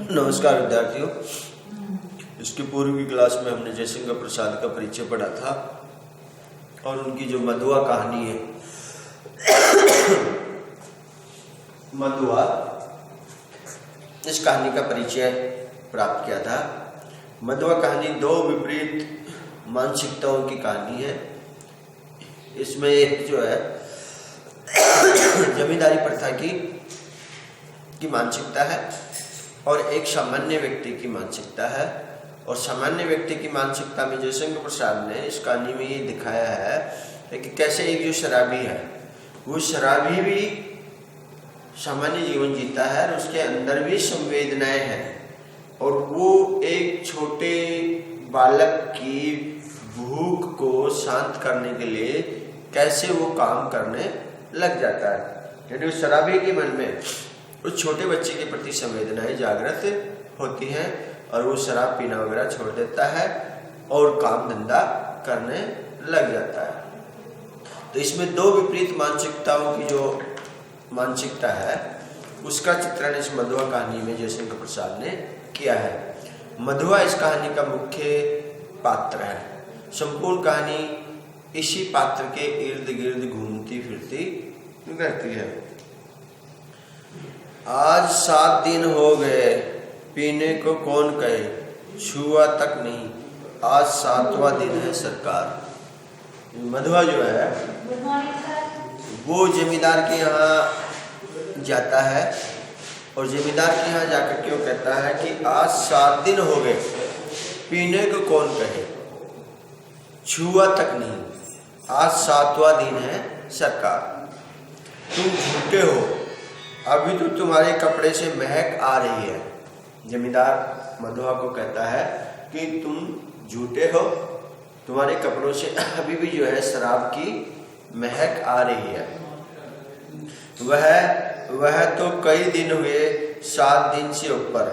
नमस्कार विद्यार्थियों, इसकी पूर्व की क्लास में हमने जयसिंह प्रसाद का परिचय पढ़ा था और उनकी जो मधुआ कहानी है मधुआ, इस कहानी का परिचय प्राप्त किया था। मधुआ कहानी दो विपरीत मानसिकताओं की कहानी है। इसमें एक जो है जमींदारी प्रथा की मानसिकता है और एक सामान्य व्यक्ति की मानसिकता है। और सामान्य व्यक्ति की मानसिकता में जयसिंह प्रसाद ने इस कहानी में ये दिखाया है कि कैसे एक जो शराबी है वो शराबी भी सामान्य जीवन जीता है और उसके अंदर भी संवेदनाएं हैं और वो एक छोटे बालक की भूख को शांत करने के लिए कैसे वो काम करने लग जाता है। यानी उस शराबी के मन में उस छोटे बच्चे के प्रति संवेदनाएं जागृत होती हैं और वो शराब पीना वगैरह छोड़ देता है और काम धंधा करने लग जाता है। तो इसमें दो विपरीत मानसिकताओं की जो मानसिकता है उसका चित्रण इस मधुआ कहानी में जयसिंह प्रसाद ने किया है। मधुआ इस कहानी का मुख्य पात्र है। संपूर्ण कहानी इसी पात्र के इर्द गिर्द घूमती फिरती रहती है। आज 7 दिन हो गए, पीने को कौन कहे, छुआ तक नहीं, आज 7वां दिन है सरकार। मधुआ जो है वो जमींदार के यहाँ जाता है और जमींदार के यहाँ जाकर के वो कहता है कि आज 7 दिन हो गए, पीने को कौन कहे, छुआ तक नहीं, आज 7वां दिन है सरकार। तुम झूठे हो, अभी तो तुम्हारे कपड़े से महक आ रही है। जमींदार मधुआ को कहता है कि तुम झूठे हो, तुम्हारे कपड़ों से अभी भी जो है शराब की महक आ रही है। वह तो कई दिन हुए, 7 दिन से ऊपर,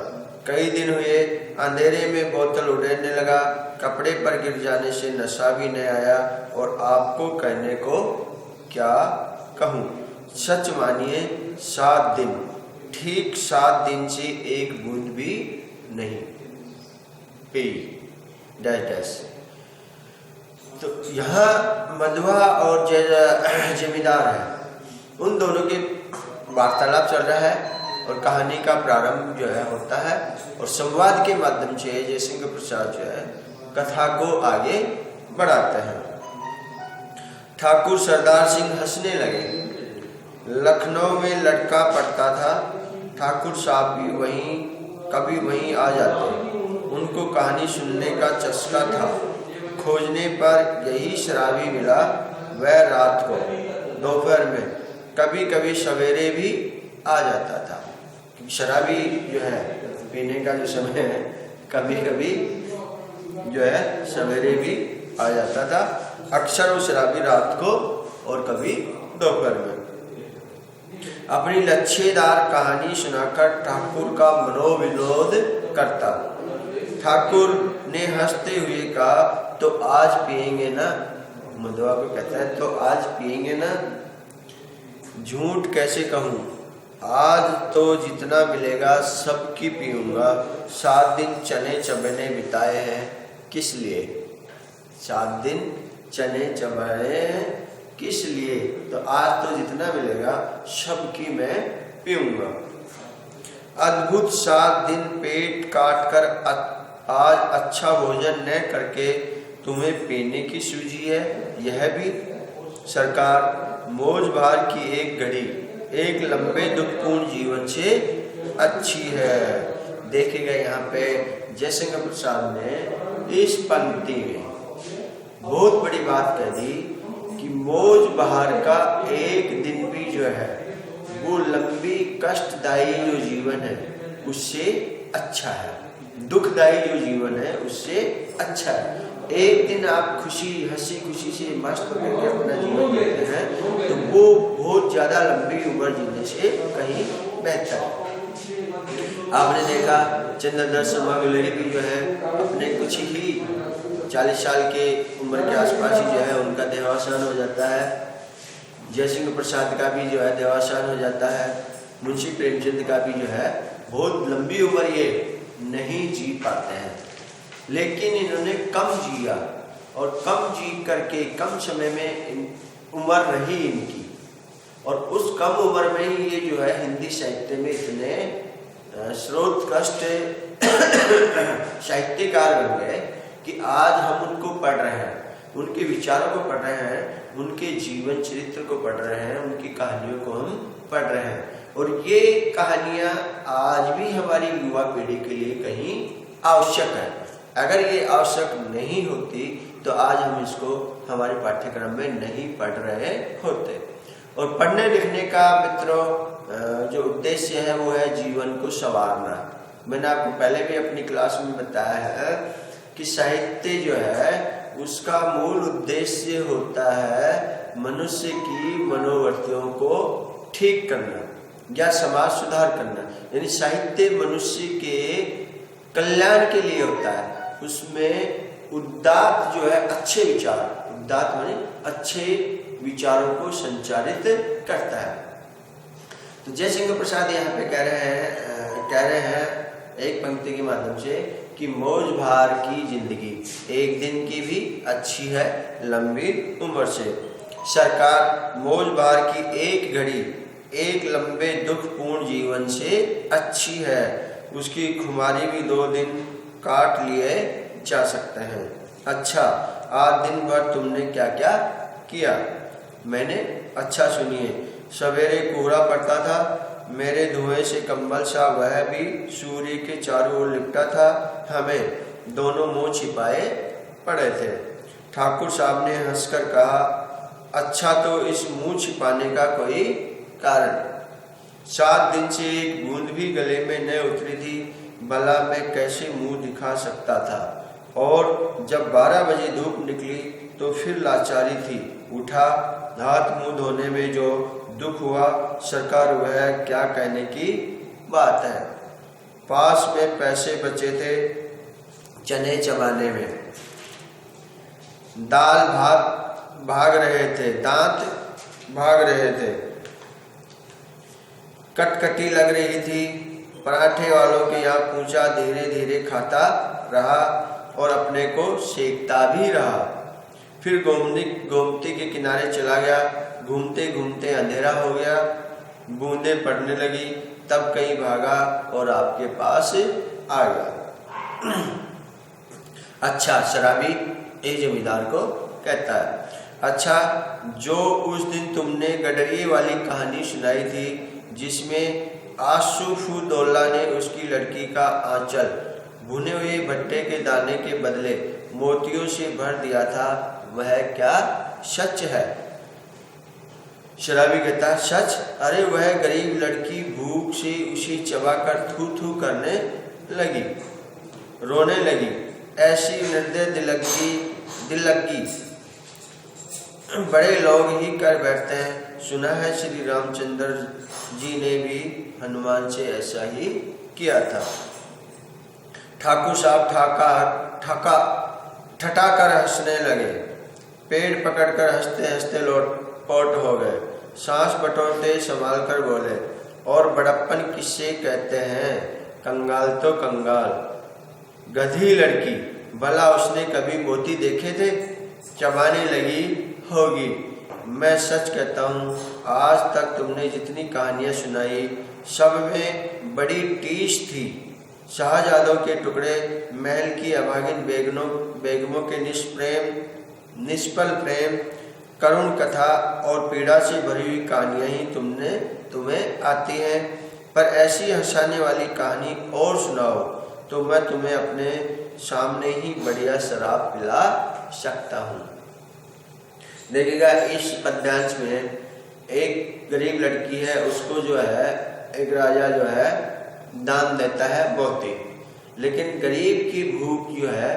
कई दिन हुए, अंधेरे में बोतल उड़ने लगा, कपड़े पर गिर जाने से नशा भी नहीं आया और आपको कहने को क्या कहूँ। सच मानिए 7 दिन, ठीक 7 दिन से एक बूंद भी नहीं पी। डैश। तो यहाँ मधुआ और जमींदार है, उन दोनों के वार्तालाप चल रहा है और कहानी का प्रारंभ जो है होता है और संवाद के माध्यम से जयसिंह प्रसाद जो है कथा को आगे बढ़ाते हैं। ठाकुर सरदार सिंह हंसने लगे। लखनऊ में लड़का पढ़ता था, ठाकुर साहब भी कभी वहीं आ जाते। उनको कहानी सुनने का चस्का था। खोजने पर यही शराबी मिला। वह रात को, दोपहर में, कभी कभी सवेरे भी आ जाता था। शराबी जो है पीने का जो समय है कभी कभी जो है सवेरे भी आ जाता था। अक्सर वो शराबी रात को और कभी दोपहर में अपनी लच्छेदार कहानी सुनाकर ठाकुर का मनोविनोद करता। ठाकुर ने हंसते हुए कहा, तो आज पिएंगे ना। मधुआ को कहता है, तो आज पिएंगे ना। झूठ कैसे कहूँ, आज तो जितना मिलेगा सबकी पीऊंगा। 7 दिन चने चबने बिताए हैं, किस लिए। 7 दिन चने चबाए किस लिए, तो आज तो जितना मिलेगा सबकी मैं पीऊंगा। अद्भुत 7 दिन पेट काट कर आज अच्छा भोजन न करके तुम्हें पीने की सूझी है। यह भी सरकार मौज भार की एक घड़ी एक लंबे दुखपूर्ण जीवन से अच्छी है। देखेगा यहाँ पे जयसिंह प्रसाद ने इस पंक्ति में बहुत बड़ी बात कह दी कि मौज बहार का एक दिन भी जो है वो लंबी कष्टदायी जो जीवन है उससे अच्छा है। दुखदायी जो जीवन है उससे अच्छा है। एक दिन आप हंसी खुशी से मस्त करके अपना जीवन जीते हैं तो वो बहुत ज़्यादा लंबी उम्र जीने से कहीं बेहतर है। आपने देखा चंद्रधर शर्मा गुलेरी भी जो है अपने कुछ ही 40 साल के उम्र के आसपास ही जो है उनका देहावसान हो जाता है। जयसिंह प्रसाद का भी जो है देवासान हो जाता है, मुंशी प्रेमचंद का भी जो है बहुत लंबी उम्र ये नहीं जी पाते हैं, लेकिन इन्होंने कम जिया और कम जी करके कम समय में उम्र रही इनकी, और उस कम उम्र में ही ये जो है हिंदी साहित्य में इतने स्रोत कष्ट साहित्यकार बन गए कि आज हम उनको पढ़ रहे हैं, उनके विचारों को पढ़ रहे हैं, उनके जीवन चरित्र को पढ़ रहे हैं, उनकी कहानियों को हम पढ़ रहे हैं। और ये कहानियां आज भी हमारी युवा पीढ़ी के लिए कहीं आवश्यक है। अगर ये आवश्यक नहीं होती तो आज हम इसको हमारे पाठ्यक्रम में नहीं पढ़ रहे होते। और पढ़ने लिखने का मित्रों जो उद्देश्य है वो है जीवन को संवारना। मैंने आपको पहले भी अपनी क्लास में बताया है कि साहित्य जो है उसका मूल उद्देश्य होता है मनुष्य की मनोवृत्तियों को ठीक करना या समाज सुधार करना। यानी साहित्य मनुष्य के कल्याण के लिए होता है। उसमें उदात्त जो है अच्छे विचार, उदात्त माने अच्छे विचारों को संचारित करता है। तो जयसिंह प्रसाद यहाँ पे कह रहे हैं एक पंक्ति के माध्यम से कि मौज भार की जिंदगी एक दिन की भी अच्छी है लंबी उम्र से। सरकार मौज भार की एक घड़ी एक लंबे दुखपूर्ण जीवन से अच्छी है, उसकी खुमारी भी 2 दिन काट लिए जा सकते हैं। अच्छा, आज दिन भर तुमने क्या क्या किया? मैंने अच्छा सुनिए। सवेरे कोहरा पड़ता था, मेरे धुएं से कंबल सा वह भी सूर्य के चारों ओर लिपटा था। हमें दोनों मुंह छिपाए पड़े थे। ठाकुर साहब ने हंसकर कहा, अच्छा तो इस मुंह छिपाने का कोई कारण? 7 दिन से एक बूंद भी गले में न उतरी थी, भला मैं कैसे मुंह दिखा सकता था? और जब 12 बजे धूप निकली तो फिर लाचारी थी। उठा, हाथ मुंह धोने में जो दुख हुआ सरकार वह क्या कहने की बात है। पास में पैसे बचे थे चने चबाने में, दाल भात भाग रहे थे, दांत भाग रहे थे, कटकटी लग रही थी। पराठे वालों के यहाँ पूछा, धीरे धीरे खाता रहा और अपने को सेकता भी रहा। फिर गोमती के किनारे चला गया। घूमते घूमते अंधेरा हो गया, बूंदें पड़ने लगी, तब कहीं भागा और आपके पास आ गया। अच्छा, शराबी एक जमींदार को कहता है, अच्छा जो उस दिन तुमने गडरिए वाली कहानी सुनाई थी जिसमें आसूफुद्दौला ने उसकी लड़की का आंचल भुने हुए भट्टे के दाने के बदले मोतियों से भर दिया था, वह क्या सच है? शराबी कहता है, सच? अरे वह गरीब लड़की भूख से उसे चबाकर थू थू करने लगी, रोने लगी। ऐसी निर्दय दिलगी बड़े लोग ही कर बैठते हैं। सुना है श्री रामचंद्र जी ने भी हनुमान से ऐसा ही किया था। ठाकुर साहब ठटा कर हंसने लगे, पेड़ पकड़कर हंसते हंसते लौट हो गए। सांस बटोरते संभाल कर बोले, और बड़प्पन किससे कहते हैं? कंगाल तो कंगाल, गधी लड़की, भला उसने कभी मोती देखे थे? चबाने लगी होगी। मैं सच कहता हूँ, आज तक तुमने जितनी कहानियाँ सुनाई सब में बड़ी टीस थी। शाहजादों के टुकड़े, महल की अभागिन बेगमों के निष्फल प्रेम, करुण कथा और पीड़ा से भरी हुई कहानियाँ ही तुम्हें आती हैं। पर ऐसी हंसाने वाली कहानी और सुनाओ तो मैं तुम्हें अपने सामने ही बढ़िया शराब पिला सकता हूँ। देखिएगा, इस पद्यांश में एक गरीब लड़की है, उसको जो है एक राजा जो है दान देता है मोती, लेकिन गरीब की भूख जो है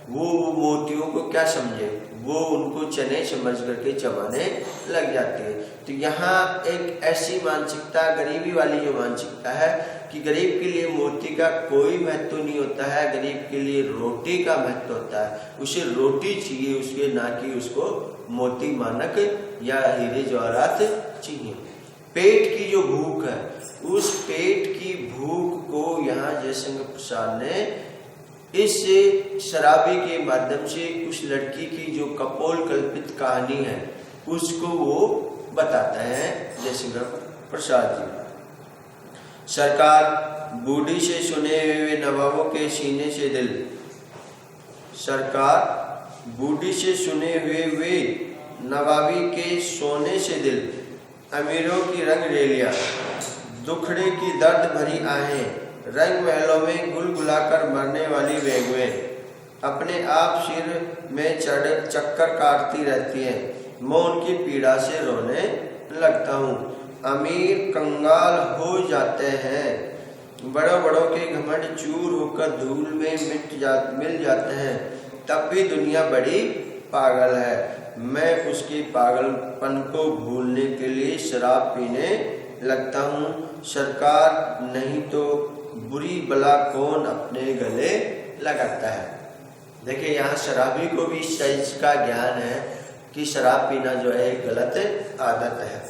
वो मोतियों को क्या समझे, वो उनको चने समझ करके चबाने लग जाती है। तो यहाँ एक ऐसी मानसिकता, गरीबी वाली जो मानसिकता है कि गरीब के लिए मोती का कोई महत्व नहीं होता है, गरीब के लिए रोटी का महत्व होता है। उसे रोटी चाहिए, उसके ना कि उसको मोती मानक या हीरे जवाहरात चाहिए। पेट की जो भूख है, उस पेट की भूख को यहाँ जयशंकर प्रसाद ने इस शराबी के माध्यम से उस लड़की की जो कपोल कल्पित कहानी है उसको वो बताते हैं जयशंकर प्रसाद जी। सरकार बूढ़ी से सुने हुए नवाबों के सीने से दिल, सरकार बूढ़ी से सुने हुए नवाबी के सोने से दिल, अमीरों की रंग रेलियां, दुखड़े की दर्द भरी आहें, रंग महलों में गुलगुलाकर मरने वाली वेगवें अपने आप सिर में चढ़ चक्कर काटती रहती हैं। मैं उनकी पीड़ा से रोने लगता हूँ। अमीर कंगाल हो जाते हैं, बड़ों बड़ों के घमंड चूर होकर धूल में मिल जाते हैं, तब भी दुनिया बड़ी पागल है। मैं उसके पागलपन को भूलने के लिए शराब पीने लगता हूँ। सरकार नहीं तो बुरी बला कौन अपने गले लगाता है। देखिए यहाँ शराबी को भी इस चीज का ज्ञान है कि शराब पीना जो है एक गलत आदत है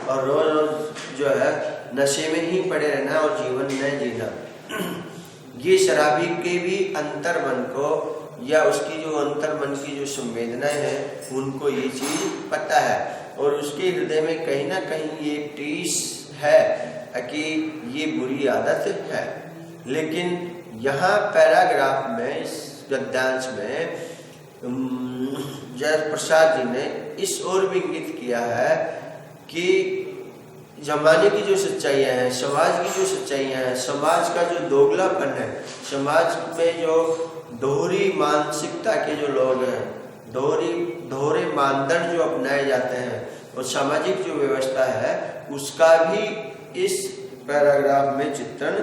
और रोज रोज जो है नशे में ही पड़े रहना और जीवन न जीना। ये शराबी के भी अंतर मन को या उसकी जो अंतर मन की जो संवेदनाएं हैं उनको ये चीज पता है और उसके हृदय में कहीं ना कहीं ये टीस है कि ये बुरी आदत है। लेकिन यहाँ पैराग्राफ में इस गद्यांश में जय प्रसाद जी ने इस ओर भी इंगित किया है कि जमाने की जो सच्चाइयाँ हैं, समाज की जो सच्चाइयाँ हैं, समाज का जो दोगलापन है, समाज में जो दोहरी मानसिकता के जो लोग हैं, दोहरे मानदंड जो अपनाए जाते हैं और सामाजिक जो व्यवस्था है उसका भी इस पैराग्राफ में चित्रण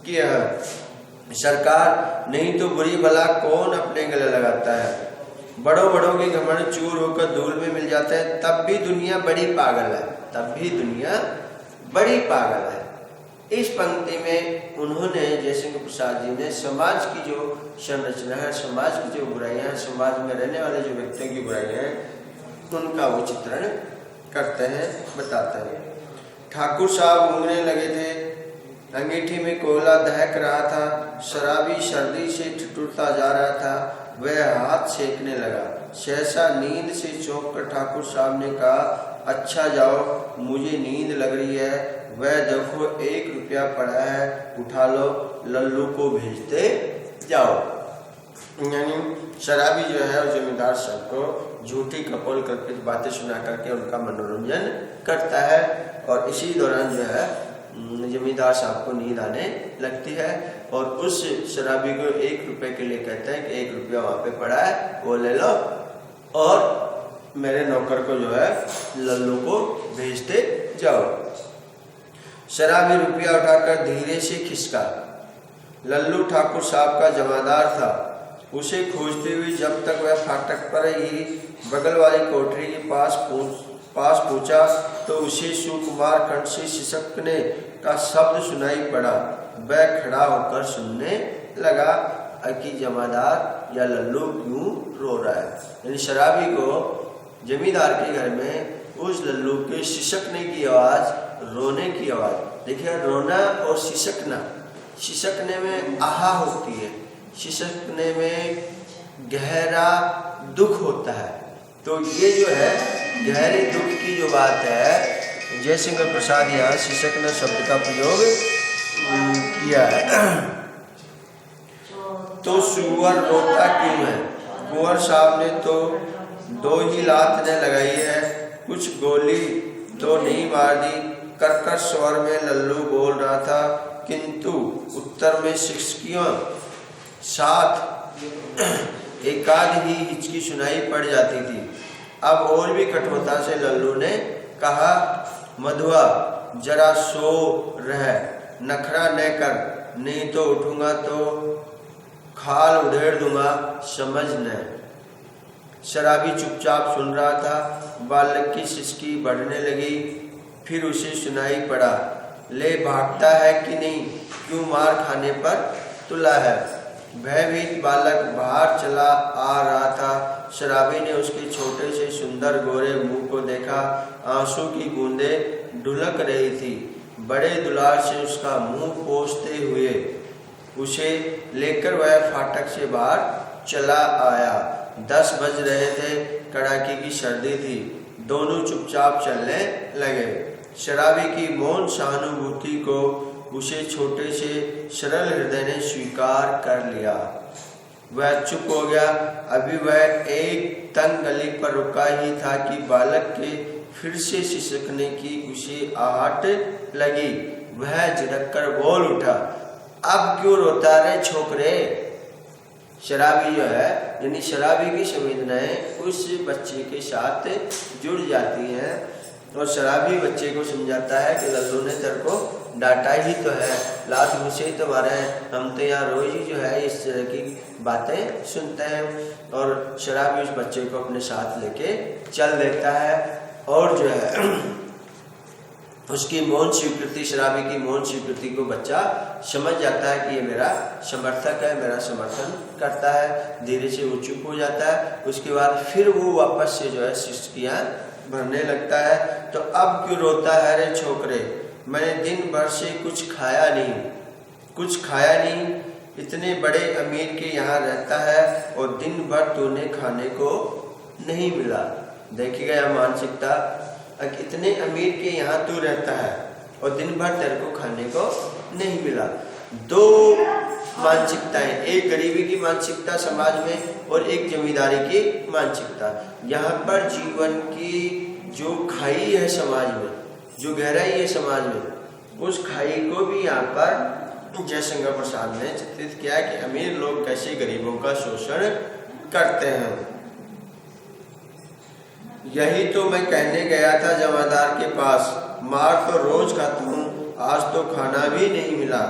किया है। सरकार नहीं तो बुरी भला कौन अपने गले लगाता है, बड़ों बड़ों के घमंड चूर होकर धूल में मिल जाते हैं, तब भी दुनिया बड़ी पागल है, तब भी दुनिया बड़ी पागल है। इस पंक्ति में उन्होंने जयशंकर प्रसाद जी ने समाज की जो संरचना है, समाज की जो बुराइयां हैं, समाज में रहने वाले जो व्यक्तियों की बुराइयां हैं उनका वो चित्रण करते हैं, बताते हैं। ठाकुर साहब घूमने लगे थे, अंगीठी में कोयला दहक रहा था, शराबी सर्दी से ठिठुरता जा रहा था, वह हाथ सेकने लगा। सहसा नींद से चौंक कर ठाकुर साहब ने कहा, अच्छा जाओ, मुझे नींद लग रही है। वह देखो 1 रुपया पड़ा है, उठा लो, लल्लू को भेजते जाओ। यानी शराबी जो है जमींदार साहब को झूठी कपोल कल्पित बातें सुना करके उनका मनोरंजन करता है और इसी दौरान जो है जमींदार साहब को नींद आने लगती है और उस शराबी को 1 रुपए के लिए कहते हैं कि 1 रुपया वहाँ पे पड़ा है, वो ले लो और मेरे नौकर को जो है लल्लू को भेजते जाओ। शराबी रुपया उठाकर धीरे से खिसका। लल्लू ठाकुर साहब का जमादार था। उसे खोजते हुए जब तक वह फाटक पर ही बगल वाली कोठरी के पास पहुंचा तो उसे सुकुमार कंठ से सिसकने का शब्द सुनाई पड़ा। वह खड़ा होकर सुनने लगा कि जमादार या लल्लू क्यों रो रहा है। यानी शराबी को जमींदार के घर में उस लल्लू के सिसकने की आवाज़, रोने की आवाज़। देखिए रोना और सिसकना, सिसकने में आहा होती है, सिसकने में गहरा दुख होता है। तो ये जो है गहरे दुख की जो बात है, जयशंकर प्रसाद यहाँ सिसकना शब्द का प्रयोग किया है। तो सुअर रोता क्यों है? कुंवर साहब ने तो 2 ही लात ने लगाई है, कुछ गोली तो नहीं मार दी। कर्कश स्वर में लल्लू बोल रहा था, किंतु उत्तर में शिक्षकियों साथ एकाध ही हिचकी सुनाई पड़ जाती थी। अब और भी कठोरता से लल्लू ने कहा, मधुआ जरा सो रह, नखरा न कर, नहीं तो उठूंगा तो खाल उधेड़ दूंगा, समझ न। शराबी चुपचाप सुन रहा था। बालक की सिसकी बढ़ने लगी, फिर उसे सुनाई पड़ा, ले भागता है कि नहीं, क्यों मार खाने पर तुला है। भयभीत बालक बाहर चला आ रहा था। शराबी ने उसके छोटे से सुंदर गोरे मुंह को देखा। आंसू की बूंदें ढुलक रही थी। बड़े दुलार से उसका मुंह पोंछते हुए उसे लेकर वह फाटक से बाहर चला आया। 10 बज रहे थे, कड़ाके की सर्दी थी। दोनों चुपचाप चलने लगे। शराबी की मौन सहानुभूति को उसे छोटे से सरल हृदय ने स्वीकार कर लिया। वह चुप हो गया। अभी वह एक तंग गली पर रुका ही था कि बालक के फिर से सिसकने की उसे आहट लगी। वह झिड़क कर बोल उठा, अब क्यों रोता रे छोकरे। शराबी जो है, यानी शराबी की संवेदनाएं उस बच्चे के साथ जुड़ जाती हैं और शराबी बच्चे को समझाता है कि लल्लू ने तेरे को डांटा ही तो है, लात घुसे ही तो मारे हैं, हम तो यहाँ रोज ही जो है इस तरह की बातें सुनते हैं। और शराबी उस बच्चे को अपने साथ लेके चल देता है और जो है उसकी मौन स्वीकृति, शराबी की मौन स्वीकृति को बच्चा समझ जाता है कि ये मेरा समर्थक है, मेरा समर्थन करता है। धीरे से वो चुप हो जाता है। उसके बाद फिर वो वापस से जो है सिसकियाँ भरने लगता है। तो अब क्यों रोता है रे छोकरे, मैंने दिन भर से कुछ खाया नहीं, इतने बड़े अमीर के यहाँ रहता है और दिन भर तूने खाने को नहीं मिला। देखिएगा यह मानसिकता, इतने अमीर के यहाँ तू रहता है और दिन भर तेरे को खाने को नहीं मिला। दो मानसिकताएं, एक गरीबी की मानसिकता समाज में और एक जमींदारी की मानसिकता। यहाँ पर जीवन की जो खाई है समाज में, जो गहराई है समाज में, उस खाई को भी यहाँ पर जयशंकर प्रसाद ने चित्रित किया कि अमीर लोग कैसे गरीबों का शोषण करते हैं। यही तो मैं कहने गया था जमादार के पास, मार तो रोज खाता हूँ, आज तो खाना भी नहीं मिला।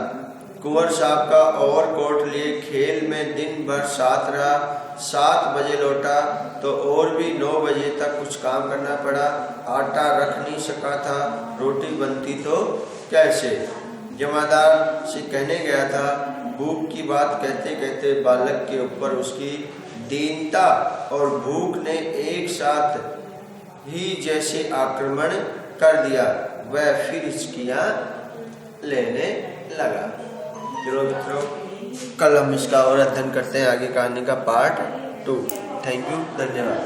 कुंवर साहब का ओवरकोट लिए खेल में दिन भर साथ रहा, 7 बजे लौटा तो और भी 9 बजे तक कुछ काम करना पड़ा। आटा रख नहीं सका था, रोटी बनती तो कैसे। जमादार से कहने गया था। भूख की बात कहते कहते बालक के ऊपर उसकी दीनता और भूख ने एक साथ ही जैसे आक्रमण कर दिया। वह फिर हिचकियाँ लेने लगा। चलो मित्रों, कल हम इसका और अध्ययन करते हैं, आगे कहानी का पार्ट 2। थैंक यू, धन्यवाद।